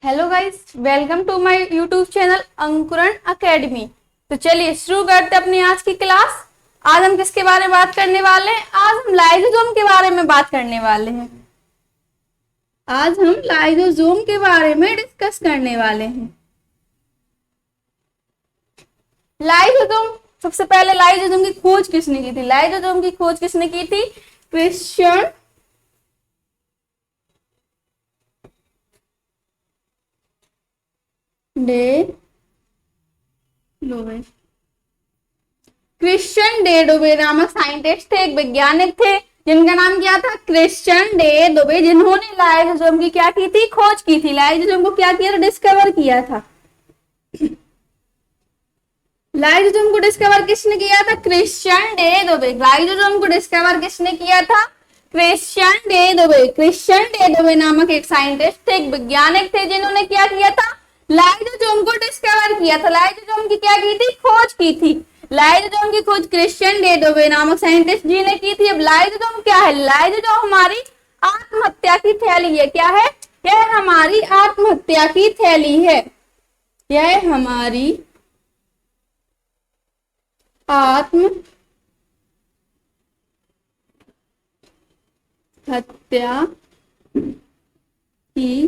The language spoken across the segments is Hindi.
Hello guys, welcome to my YouTube channel Ankuran academy. तो चलिए शुरू करते हैं अपनी आज की क्लास। आज हम किसके बारे में बात करने वाले हैं? आज हम लाइसोसोम के बारे में बात करने वाले हैं। आज हम लाइसोसोम के बारे में डिस्कस करने वाले हैं। लाइसोसोम, सबसे पहले लाइसोसोम की खोज किसने की थी? लाइसोसोम की खोज किसने की थी? Christian de Duve. Christian de Duve नामक साइंटिस्ट थे, एक वैज्ञानिक थे जिनका नाम क्या था? क्रिश्चियन डे डोबे, जिन्होंने लाइसोसोम की क्या की थी? खोज की थी। लाइसोसोम को क्या किया था? डिस्कवर किया था। लाइसोसोम को डिस्कवर किसने किया था? Christian de Duve. लाइसोसोम को डिस्कवर किसने किया था? Christian de Duve. Christian de Duve नामक एक साइंटिस्ट थे, एक वैज्ञानिक थे, जिन्होंने क्या किया था? लाइसोसोम को डिस्कवर किया था। लाइसोसोम की क्या की थी? खोज की थी। लाइसोसोम की खोज क्रिश्चियन डे डोबे नामक साइंटिस्ट जी ने की थी। अब लाइसोसोम क्या है? लाइसोसोम हमारी आत्महत्या की थैली है। क्या है? यह हमारी आत्महत्या की थैली है। यह हमारी आत्महत्या की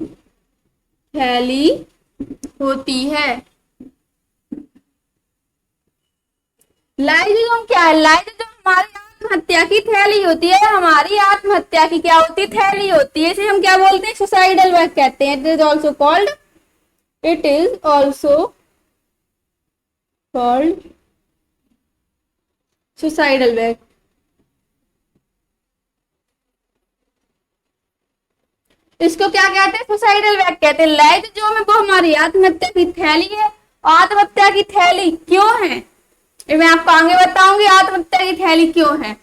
थैली होती है। लाइसोसोम क्या है? लाइसोसोम हमारी आत्महत्या की थैली होती है। हमारी आत्महत्या की क्या होती है? थैली होती है। इसे हम क्या बोलते हैं? सुसाइडल बैग कहते हैं। It is also called suicidal bag. इसको क्या कहते हैं? सुसाइडल बैग कहते हैं। लाइसोसोम है वो हमारी आत्महत्या की थैली है। आत्महत्या की थैली क्यों है, ये मैं आपको आगे बताऊंगी। आत्महत्या की थैली क्यों है?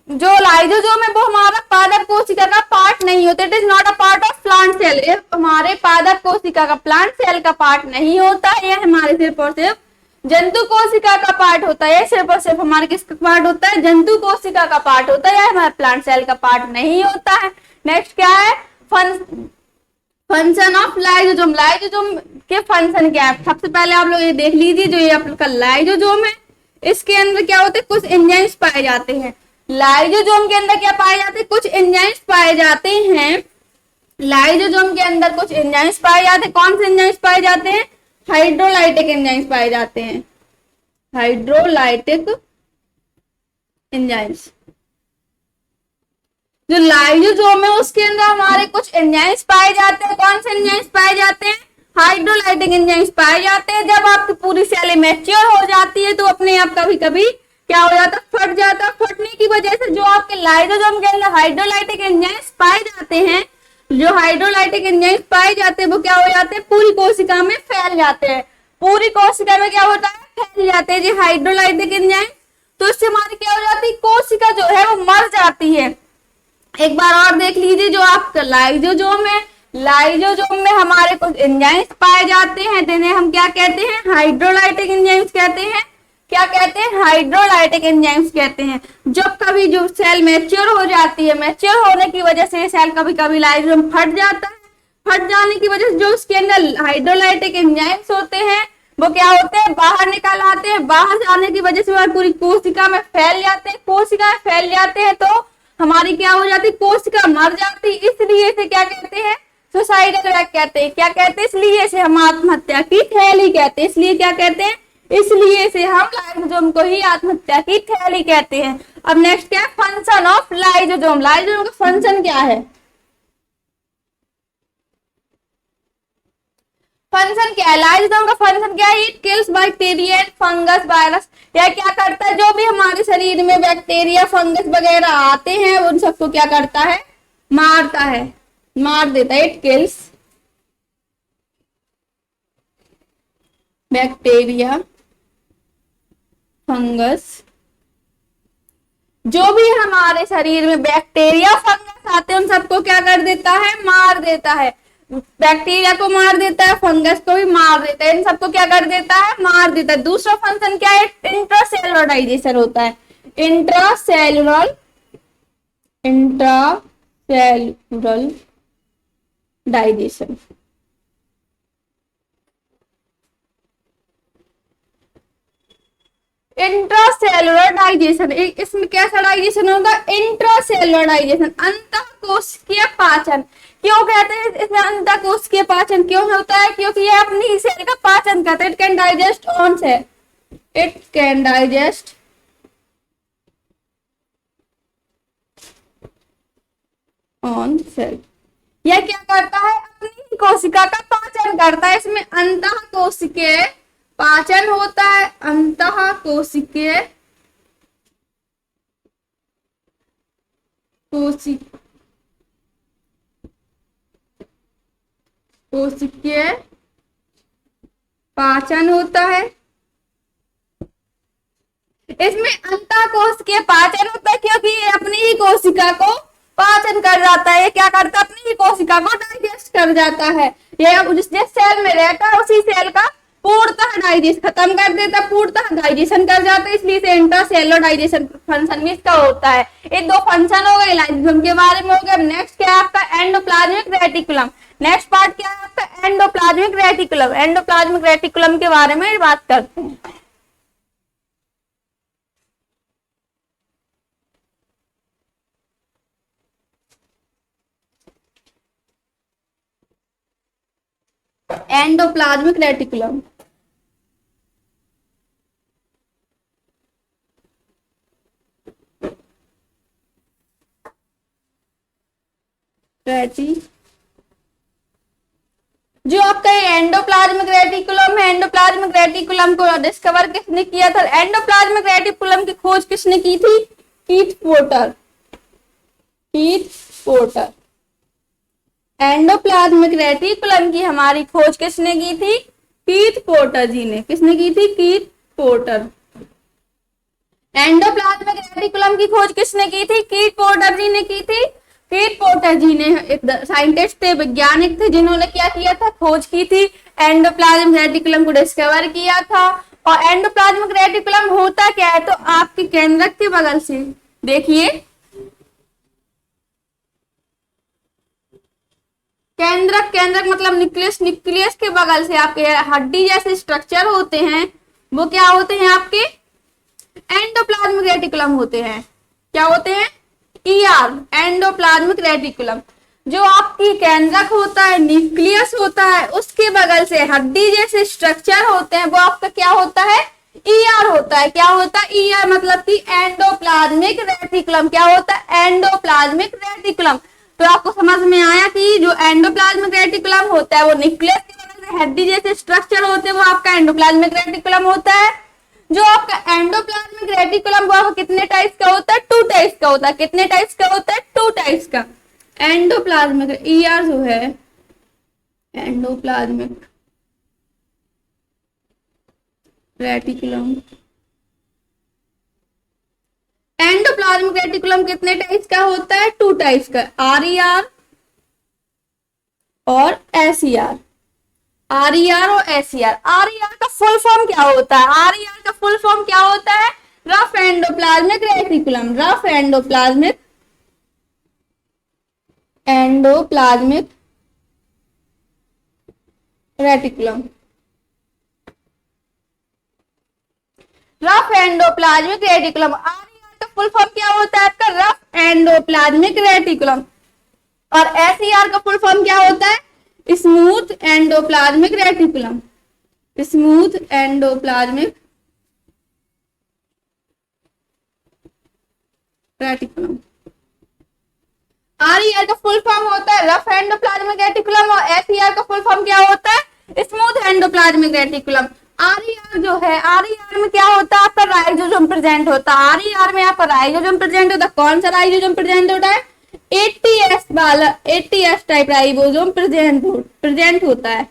जो लाइसोसोम है वो हमारा पादप कोशिका का पार्ट नहीं होता। It is not a part of plant cell. ये हमारे पादप कोशिका का, प्लांट सेल का पार्ट नहीं होता। यह हमारे सिर्फ और सिर्फ जंतु कोशिका का पार्ट होता है। सिर्फ और सिर्फ हमारे किसका पार्ट होता है? जंतु कोशिका का पार्ट होता है। यह हमारे प्लांट सेल का पार्ट नहीं होता है। नेक्स्ट क्या है? Function of lysosome. लाइसोसोम के फंक्शन क्या है? सबसे पहले आप लोग ये देख लीजिए, जो ये आपका लाइसोसोम है, इसके अंदर क्या होते हैं? कुछ एंजाइम्स पाए जाते हैं। लाइसोसोम के अंदर क्या पाए जाते हैं? कुछ एंजाइम्स पाए जाते हैं। लाइसोसोम के अंदर कुछ एंजाइम्स पाए जाते हैं। कौन से एंजाइम्स पाए जाते हैं? हाइड्रोलाइटिक एंजाइम्स पाए जाते हैं। Hydrolytic enzymes. जो लाइसोसोम है उसके अंदर हमारे कुछ एंजाइम्स पाए जाते हैं। कौन से एंजाइम्स पाए जाते हैं? हाइड्रोलाइटिक एंजाइम्स पाए जाते हैं। जब आपकी पूरी सेल मैच्योर हो जाती है तो अपने आप कभी कभी क्या हो जाता है? फट जाता है। फटने की वजह से जो आपके लाइसोसोम के अंदर हाइड्रोलाइटिक एंजाइम्स पाए जाते हैं, जो हाइड्रोलाइटिक एंजाइम्स पाए जाते हैं, वो क्या हो जाते हैं? पूरी कोशिका में फैल जाते हैं। पूरी कोशिका में क्या होता है? फैल जाते हैं जी हाइड्रोलाइटिक एंजाइम। तो इससे हमारी क्या हो जाती है? कोशिका जो है वो मर जाती है। एक बार और देख लीजिए, जो आपका लाइसोसोम है, लाइसोसोम में हमारे कुछ एंजाइम्स पाए जाते हैं जिन्हें हम क्या कहते हैं? हाइड्रोलाइटिक एंजाइम्स कहते हैं। क्या कहते हैं? हाइड्रोलाइटिक एंजाइम्स कहते हैं। जब कभी जो सेल मैच्योर हो जाती है, मैच्योर होने की वजह से सेल कभी कभी लाइसोसोम फट जाता है। फट जाने की वजह से जो उसके अंदर हाइड्रोलाइटिक एंजाइम्स होते हैं वो क्या होते हैं? बाहर निकल आते हैं। बाहर जाने की वजह से वो पूरी कोशिका में फैल जाते हैं। कोशिका में फैल जाते हैं तो हमारी क्या हो जाती? कोशिका मर जाती। इसलिए इसे क्या कहते हैं? सुसाइडल बैग कहते हैं। क्या कहते हैं? इसलिए इसे हम आत्महत्या की थैली कहते हैं। इसलिए क्या कहते हैं? इसलिए इसे हम लाइसोसोम को ही आत्महत्या की थैली कहते हैं। अब नेक्स्ट क्या है? Function of lysosome. लाइसोसोम का फंक्शन क्या है? फंक्शन क्या है? लाइसोसोम का फंक्शन क्या है? It kills bacteria and fungus virus. यह क्या करता है? जो भी हमारे शरीर में बैक्टीरिया, फंगस वगैरह आते हैं उन सबको क्या करता है? मारता है, मार देता है। इट किल्स बैक्टीरिया, फंगस, जो भी हमारे शरीर में बैक्टीरिया, फंगस आते हैं उन सबको क्या कर देता है? मार देता है। बैक्टीरिया को मार देता है, फंगस को भी मार देता है, इन सबको क्या कर देता है? मार देता है। दूसरा फंक्शन क्या है? इंट्रासेलुलर डाइजेशन होता है। Intracellular digestion. इंट्रासेलुलर डाइजेशन, इसमें कैसा डाइजेशन होगा? इंट्रासेलुलर डाइजेशन, अंतःकोशिकीय पाचन। क्यों कहते हैं इसमें अंतःकोशिकीय पाचन क्यों होता है? क्योंकि ये अपनी ही सेल का पाचन करता है। It can digest on sale, it can digest on sale. यह क्या करता है? अपनी ही कोशिका का पाचन करता है। इसमें अंतःकोशिकीय पाचन होता है, अंतःकोशिकीय कोशिकीय पाचन होता है। इसमें अंतःकोशिकीय पाचन होता है क्योंकि ये अपनी ही कोशिका को पाचन कर जाता है। ये क्या करता है? अपनी ही कोशिका को डाइजेस्ट कर जाता है। ये जिस सेल में रहता है उसी सेल का पूर्णतः डाइजेस्ट खत्म कर देता है, पूर्णतः डाइजेशन कर जाता है। इसलिए इसे इंट्रासेलुलर डाइजेशन फंक्शन भी इसका होता है। ये दो फंक्शन हो गए लाइसोसोम के बारे में हो गया। नेक्स्ट क्या है आपका? Endoplasmic reticulum. नेक्स्ट पार्ट क्या है आपका? Endoplasmic reticulum. एंडोप्लाज्मिक रेटिकुलम के बारे में बात करते हैं। एंडोप्लाज्मिक रेटिकुलम, जो आपका एंडोप्लाज्मिक रेटिकुलम है, एंडोप्लाज्मिक रेटिकुलम को डिस्कवर किसने किया था? एंडोप्लाज्मिक रेटिकुलम की खोज किसने की थी? Keith porter. Keith porter. Endoplasmic reticulum की हमारी खोज किसने की थी? कीथ पोर्टर जी ने। किसने की थी? Keith porter. एंडोप्लाज्मिक रेटिकुलम की खोज किसने की थी? कीथ पोर्टर जी ने की थी। कीथ पोर्टर जी ने एक साइंटिस्ट थे, वैज्ञानिक थे, जिन्होंने क्या किया था? खोज की थी, एंडोप्लाज्मिक रेटिकुलम को डिस्कवर किया था। और एंडोप्लाज्मिक रेटिकुलम होता क्या है? तो आपके केंद्रक के बगल से देखिए, केंद्रक, केंद्रक मतलब न्यूक्लियस, न्यूक्लियस के बगल से आपके हड्डी जैसे स्ट्रक्चर होते हैं, वो क्या होते हैं? आपके एंडोप्लाज्मिक रेटिकुलम होते हैं। क्या होते हैं? ER, endoplasmic reticulum. जो आपकी केंद्रक होता है, न्यूक्लियस होता है, उसके बगल से हड्डी जैसे स्ट्रक्चर होते हैं, वो आपका क्या होता है? ईआर होता है। क्या होता है? ईआर मतलब कि एंडोप्लाज्मिक रेटिकुलम। क्या होता है? Endoplasmic reticulum. तो आपको समझ में आया कि जो एंडोप्लाज्मिक रेटिकुलम होता है वो न्यूक्लियस की वजह से हड्डी जैसे स्ट्रक्चर होते हैं, वो आपका एंडोप्लाज्मिक रेटिकुलम होता है। जो आपका एंडोप्लाज्मिक रेटिकुलम वो कितने टाइप्स का होता है? 2 टाइप्स का होता है। कितने टाइप्स का होता है? 2 टाइप्स का। एंडोप्लाज्मिक ईआर जो है, एंडोप्लाज्मिक रेटिकुलम, एंडोप्लाज्मिक रेटिकुलम कितने टाइप्स का होता है? 2 टाइप्स का, आरईआर और एसईआर। आरईआर और एसईआर। आरईआर का फुल फॉर्म क्या होता है? आरईआर का फुल फॉर्म क्या होता है? Rough endoplasmic reticulum. Rough endoplasmic reticulum. Rough endoplasmic reticulum. RER का फुल फॉर्म क्या होता है आपका? Rough endoplasmic reticulum. और एसईआर का फुल फॉर्म क्या होता है? Smooth endoplasmic reticulum. Smooth endoplasmic reticulum. RER का फुल फॉर्म होता है रफ एंडोप्लाज्मिक रेटिकुलम और एसईआर का फुल फॉर्म क्या होता है? Smooth endoplasmic reticulum. आरईआर जो है, आरईआर में क्या होता है आपका? राइजोसोम प्रेजेंट होता है। आरईआर में आपका राइजोसोम प्रेजेंट होता है। कौन सा राइजोसोम प्रेजेंट होता है? 80S वाला, 80S टाइप राइबोसोम प्रेजेंट होता है।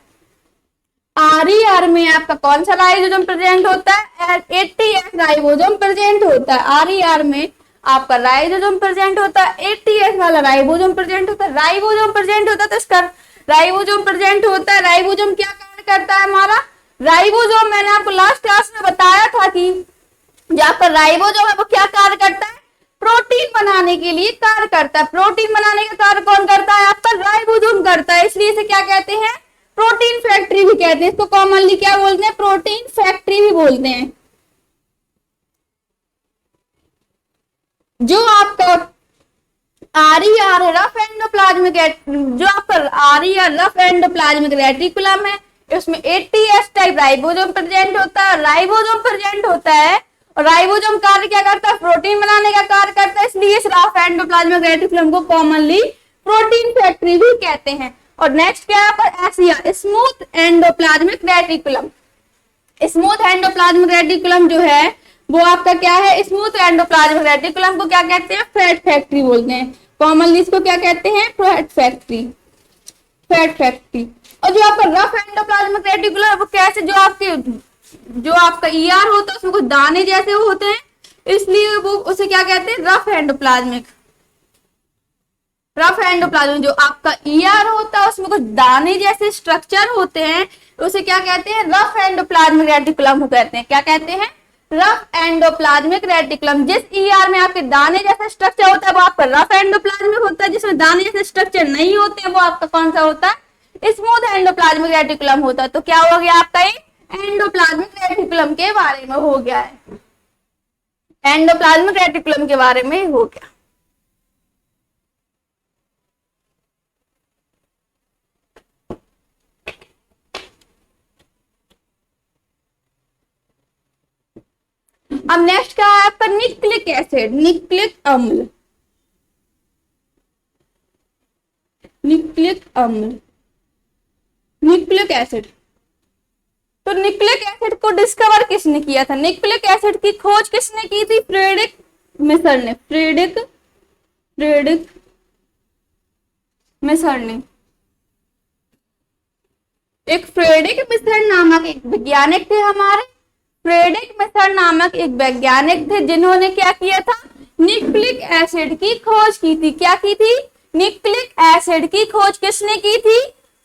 आरईआर में आपका कौन सा राइबोसोम प्रेजेंट होता है? 80S राइबोसोम प्रेजेंट होता है। आरईआर में आपका राइबोसोम प्रेजेंट होता है, 80S वाला राइबोसोम प्रेजेंट होता है। राइबोसोम प्रेजेंट होता है तो इसका राइबोसोम प्रेजेंट होता है। राइबोसोम क्या कार्य करता है हमारा? राइबोसोम मैंने आपको लास्ट क्लास में बताया था कि जो आपका राइबोसोम है वो क्या कार्य करता है? प्रोटीन बनाने के लिए कार्य करता है। प्रोटीन बनाने का कार्य कौन करता है? आपका राइबोसोम करता है। इसलिए इसे क्या कहते हैं? प्रोटीन फैक्ट्री भी कहते हैं। इसको कॉमनली क्या बोलते हैं? प्रोटीन फैक्ट्री भी बोलते हैं। जो आपका RER है, रफ एंडोप्लाज्मिक, जो आपका RER रफ एंडोप्लाज्मिक रेटिकुलम है, उसमें 80S टाइप राइबोसोम प्रेजेंट होता है, राइबोसोम प्रेजेंट होता है। और राइबोसोम कार्य क्या करता है? प्रोटीन बनाने का कार्य करता है, इसलिए इस रफ एंडोप्लाज्मिक रेटिकुलम को कॉमनली प्रोटीन फैक्ट्री भी कहते हैं। और नेक्स्ट क्या है पर SER, smooth endoplasmic reticulum. Smooth endoplasmic reticulum जो है वो आपका क्या है? स्मूथ एंडोप्लाज्मिक रेटिकुलम को क्या कहते हैं? फैट फैक्ट्री बोलते हैं, कॉमनली इसको क्या कहते हैं? Fat factory, fat factory. और जो आपका रफ एंडोप्लाज्मिक रेटिकुलम वो कैसे, जो आपका ER होता है उसमें कुछ दाने जैसे होते हैं, इसलिए वो उसे क्या कहते हैं? Rough endoplasmic. रफ एंडोप्लाज्मिक जो आपका ER होता है उसमें कुछ दाने जैसे स्ट्रक्चर होते हैं, उसे क्या कहते हैं? रफ एंडोप्लाज्मिक रेटिकुलम को कहते हैं। क्या कहते हैं? Rough endoplasmic reticulum. जिस ER में आपके दाने जैसा स्ट्रक्चर होता है वो आपका रफ एंडोप्लाज्मिक होता है, जिसमें दाने जैसे स्ट्रक्चर नहीं होते हैं वो आपका कौन सा होता है? स्मूथ एंडोप्लाज्मिक रेटिकुलम होता है। तो क्या हो गया आपका? ये एंडोप्लाज्मिक रेटिकुलम के बारे में हो गया है, एंडोप्लाज्मिक रेटिकुलम के बारे में हो गया। अब नेक्स्ट क्या है आपका? न्यूक्लिक एसिड, न्यूक्लिक अम्ल, न्यूक्लिक अम्ल, न्यूक्लिक एसिड। तो न्यूक्लिक एसिड को डिस्कवर किसने किया था? न्यूक्लिक एसिड की खोज किसने की थी? फ्रेडरिक मिसर ने, फ्रेडरिक मिसर ने। एक फ्रेडरिक मिसर नामक एक वैज्ञानिक थे हमारे, फ्रेडरिक मिसर नामक एक वैज्ञानिक थे जिन्होंने क्या किया था? न्यूक्लिक एसिड की खोज की थी। क्या की थी? न्यूक्लिक एसिड की खोज किसने की थी?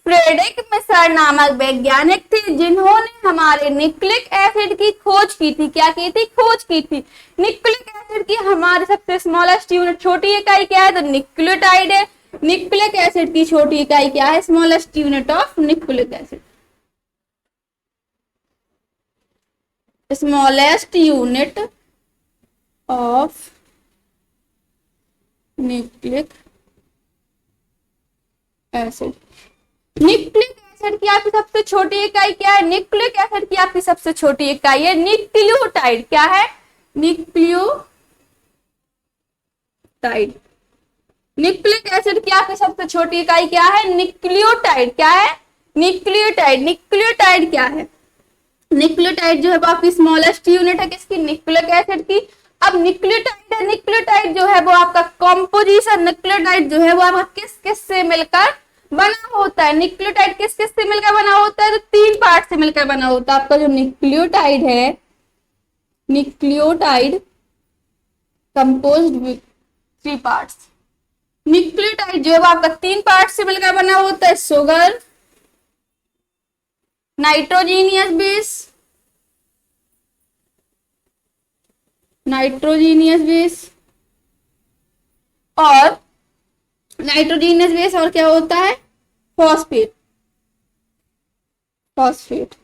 फ्रेडरिक मिसर नामक वैज्ञानिक थे जिन्होंने हमारे न्यूक्लिक एसिड की खोज की थी। क्या की थी? खोज की थी। न्यूक्लिक एसिड की हमारे सबसे स्मॉलेस्ट यूनिट, छोटी इकाई क्या है? तो न्यूक्लियोटाइड है। न्यूक्लिक एसिड की छोटी इकाई क्या है? Smallest unit of nucleic acid, smallest unit of nucleic acid. Nucleic acid की आपकी सबसे छोटी इकाई क्या है? न्यूक्लिक एसिड की आपकी सबसे छोटी इकाई है न्यूक्लियोटाइड। क्या है? न्यूक्लियोटाइड। न्यूक्लिक एसिड की आपकी सबसे छोटी इकाई क्या है? न्यूक्लियोटाइड। क्या है? न्यूक्लियोटाइड। न्यूक्लियोटाइड क्या है? न्यूक्लियोटाइड जो है वो आपकी स्मॉलेस्ट यूनिट है किसकी? न्यूक्लिक एसिड की। अब न्यूक्लियोटाइड है, न्यूक्लियोटाइड जो है वो आपका कॉम्पोजिशन, न्यूक्लियोटाइड जो है वो आपका किस किस से मिलकर बना होता है? न्यूक्लियोटाइड किस किस से मिलकर बना होता है? तो 3 पार्ट से मिलकर बना होता है। आपका जो न्यूक्लियोटाइड है, nucleotide composed with 3 parts. Nucleotide जो है वो आपका 3 पार्ट से मिलकर बना होता है, sugar, nitrogenous base, nitrogenous base और नाइट्रोजीनियस बेस और क्या होता है? Phosphate, phosphate.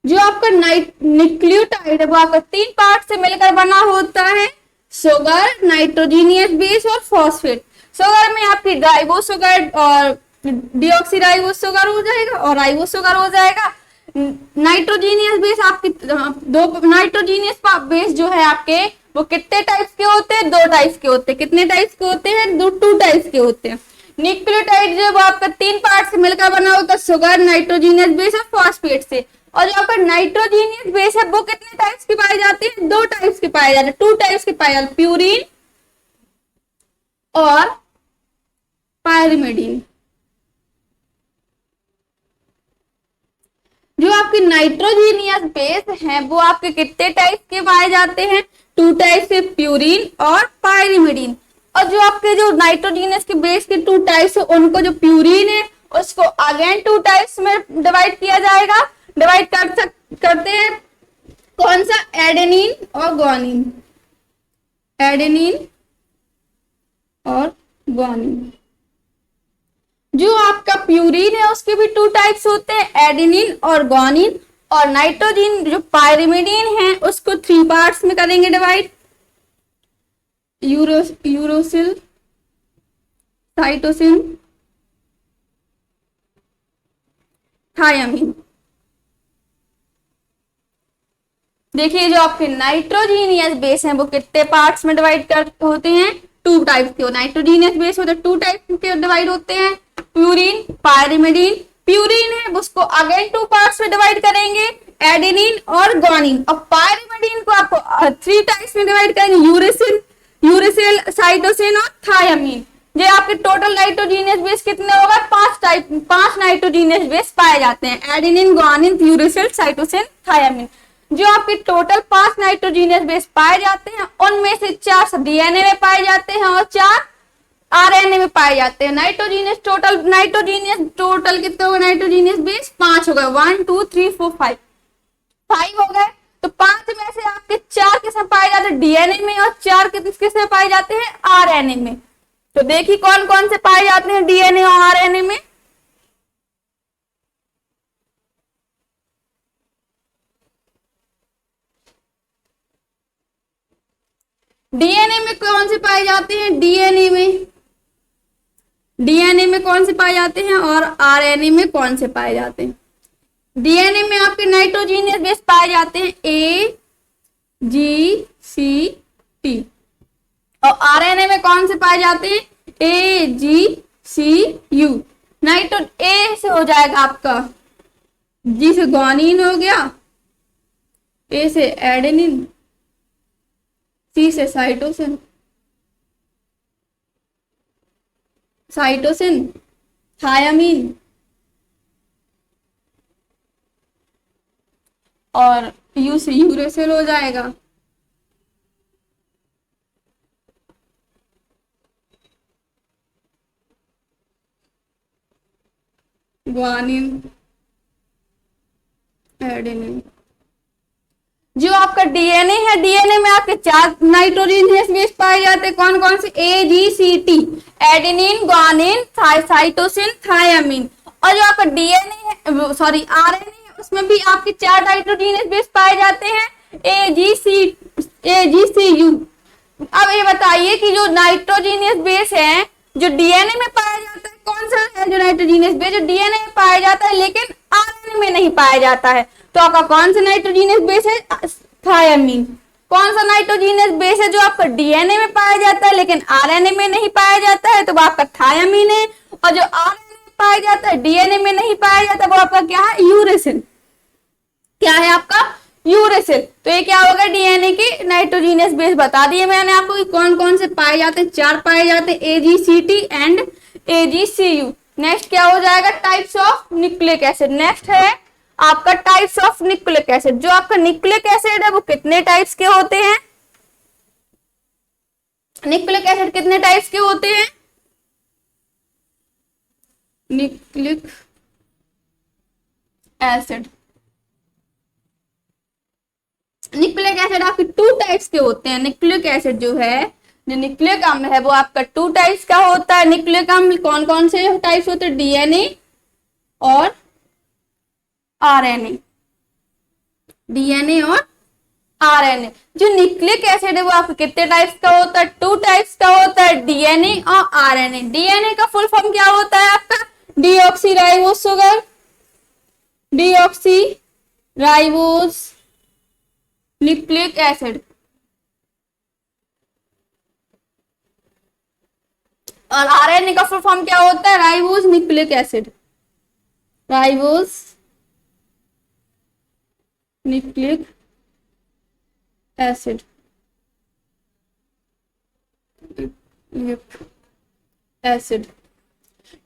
जो आपका न्यूक्लियोटाइड है वो आपका 3 पार्ट से मिलकर बना होता है, शुगर, नाइट्रोजीनियस बेस और फॉस्फेट। शुगर में आपकी राइबो शुगर और डीऑक्सीराइबो शुगर हो जाएगा और राइबो शुगर हो जाएगा। नाइट्रोजीनियस बेस आपकी दो नाइट्रोजीनियस बेस जो है आपके वो कितने टाइप्स के होते हैं? 2 टाइप्स के होते हैं। कितने टाइप्स के होते हैं? 2 टाइप्स के होते हैं। न्यूक्लियोटाइड जो है वो आपका 3 पार्ट से मिलकर बना होता है, शुगर, नाइट्रोजीनियस बेस और फॉस्फेट से। और जो आपका नाइट्रोजीनियस बेस है वो कितने टाइप्स की पाई जाती है? 2 टाइप्स के पाए जाते हैं, 2 टाइप्स के पाए जाते हैं, प्यूरिन और पायरिमिडीन। जो आपके नाइट्रोजीनियस बेस हैं वो आपके कितने टाइप के पाए जाते हैं? 2 टाइप से, प्यूरिन और पायरिमिडीन। और जो आपके जो नाइट्रोजीनियस के बेस के 2 टाइप्स है उनको जो प्यूरिन है उसको अगेन 2 टाइप्स में डिवाइड किया जाएगा। डिवाइड करते हैं कौन सा? एडेनिन और ग्वानिन, एडेनिन और ग्वानिन। जो आपका प्यूरिन है उसके भी 2 टाइप्स होते हैं, एडेनिन और ग्वानिन। और नाइट्रोजीन जो पायरिमिडीन है उसको 3 पार्ट्स में करेंगे डिवाइड, यूरोसिल, साइटोसिन, थायामीन। देखिए जो आपके नाइट्रोजीनियस बेस हैं वो कितने पार्ट्स में डिवाइड कर होते हैं, 2 टाइप्स के। नाइट्रोजीनियस बेस होते हैं 2 टाइप्स के डिवाइड होते हैं, प्यूरिन, पायरिमिडीन। प्यूरिन है उसको अगेन 2 पार्ट्स में डिवाइड करेंगे, एडेनिन और ग्वानिन। और पायरिमिडीन को आपको 3 टाइप्स में डिवाइड करेंगे, यूरेसिल, यूरेसिल, साइटोसिन और थायामीन। ये आपके टोटल नाइट्रोजीनियस बेस कितने होगा, 5 नाइट्रोजीनियस बेस पाए जाते हैं, adenine, guanine, uracil, cytosine, thiamine. जो आपके टोटल 5 नाइट्रोजीनियस बेस पाए जाते हैं उनमें से 4 डीएनए में पाए जाते हैं और 4 आरएनए में पाए जाते हैं। नाइट्रोजीनियस टोटल कितने हो गए, नाइट्रोजीनियस बेस 5 हो गए, 1 2 3 4 5 हो गए। तो 5 में से आपके 4 किसमें पाए जाते हैं, डीएनए में, और 4 किसमें पाए जाते हैं, आरएनए में। तो देखिए कौन कौन से पाए जाते हैं डीएनए और आरएनए में। डीएनए में कौन से पाए जाते हैं, डीएनए में कौन से पाए जाते हैं और आरएनए में कौन से पाए जाते हैं। डीएनए में आपके नाइट्रोजीनियस बेस पाए जाते हैं ए, जी, सी, टी। और आरएनए में कौन से पाए जाते हैं, ए, जी, सी, यू। नाइट्रो ए से हो जाएगा आपका, जी से ग्वानिन हो गया, ए से एडेनिन, सी से साइटोसिन, थायामीन, और यू से यूरेसिल हो जाएगा। Guanine, adenine. जो आपका डीएनए है, डीएनए में आपके 4 नाइट्रोजीनियस बेस पाए जाते हैं, कौन कौन से, ए, जी, सी, T, adenine, guanine, cytosine, thiamine. और जो आपका डीएनए है, सॉरी आरएनए है, उसमें भी आपके 4 नाइट्रोजीनियस बेस पाए जाते हैं, ए, जी, सी, यू। अब ये बताइए कि जो नाइट्रोजीनियस बेस है जो डीएनए में पाया जाता है, कौन सा है जो नाइट्रोजीनियस बेस जो डीएनए में पाया जाता है लेकिन आरएनए में नहीं पाया जाता है, तो आपका कौन सा नाइट्रोजीनियस बेस है, थायामीन। कौन सा नाइट्रोजीनियस बेस है जो आपका डीएनए में पाया जाता है लेकिन आरएनए में नहीं पाया जाता है, तो वो आपका थायामीन है। और जो आरएनए में पाया जाता है, डीएनए में नहीं पाया जाता, वो आपका क्या है, यूरेसिल। क्या है आपका, यूरेसिल। तो ये क्या होगा, डीएनए के नाइट्रोजीनियस बेस बता दिए मैंने आपको कि कौन कौन से पाए जाते हैं, 4 पाए जाते हैं, AGCT एंड AGCU। नेक्स्ट क्या हो जाएगा, types of nucleic acid. Next है आपका टाइप्स ऑफ न्यूक्लिक एसिड। जो आपका न्यूक्लिक एसिड है वो कितने टाइप्स के होते हैं, न्यूक्लिक एसिड कितने टाइप्स के होते हैं, न्यूक्लिक एसिड आपके 2 टाइप्स के होते हैं। न्यूक्लिक एसिड जो है, जो न्यूक्लिक अम्ल है वो आपका 2 टाइप्स का होता है। न्यूक्लिक अम्ल कौन कौन से टाइप्स होते हैं, डीएनए और आरएनए, डीएनए और आरएनए। जो न्यूक्लिक एसिड है वो आपके कितने टाइप्स का होता है, 2 टाइप्स का होता है, डीएनए और आरएनए। डीएनए का फुल फॉर्म क्या होता है आपका, deoxyribose sugar, deoxyribose nucleic acid. और आरएनए का फुल फॉर्म क्या होता है, ribose nucleic acid, ribose nucleic acid.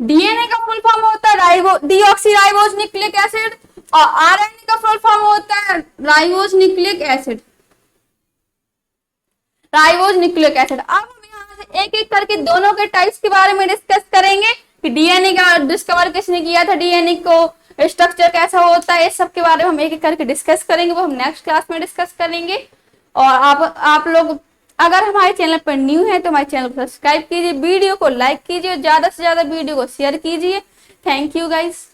DNA का फुल फॉर्म होता है डीऑक्सीराइबोज न्यूक्लिक एसिड और आरएनए का फुल फॉर्म होता है ribose nucleic acid, ribose nucleic acid. अब हम यहाँ से एक एक करके दोनों के टाइप्स के बारे में डिस्कस करेंगे कि डीएनए का डिस्कवर किसने किया था, डीएनए को स्ट्रक्चर कैसा होता है, इस सब के बारे में हम एक एक करके डिस्कस करेंगे, वो हम नेक्स्ट क्लास में डिस्कस करेंगे। और आप लोग अगर हमारे चैनल पर न्यू है तो हमारे चैनल को सब्सक्राइब कीजिए, वीडियो को लाइक कीजिए, ज्यादा से ज्यादा वीडियो को शेयर कीजिए। Thank you guys.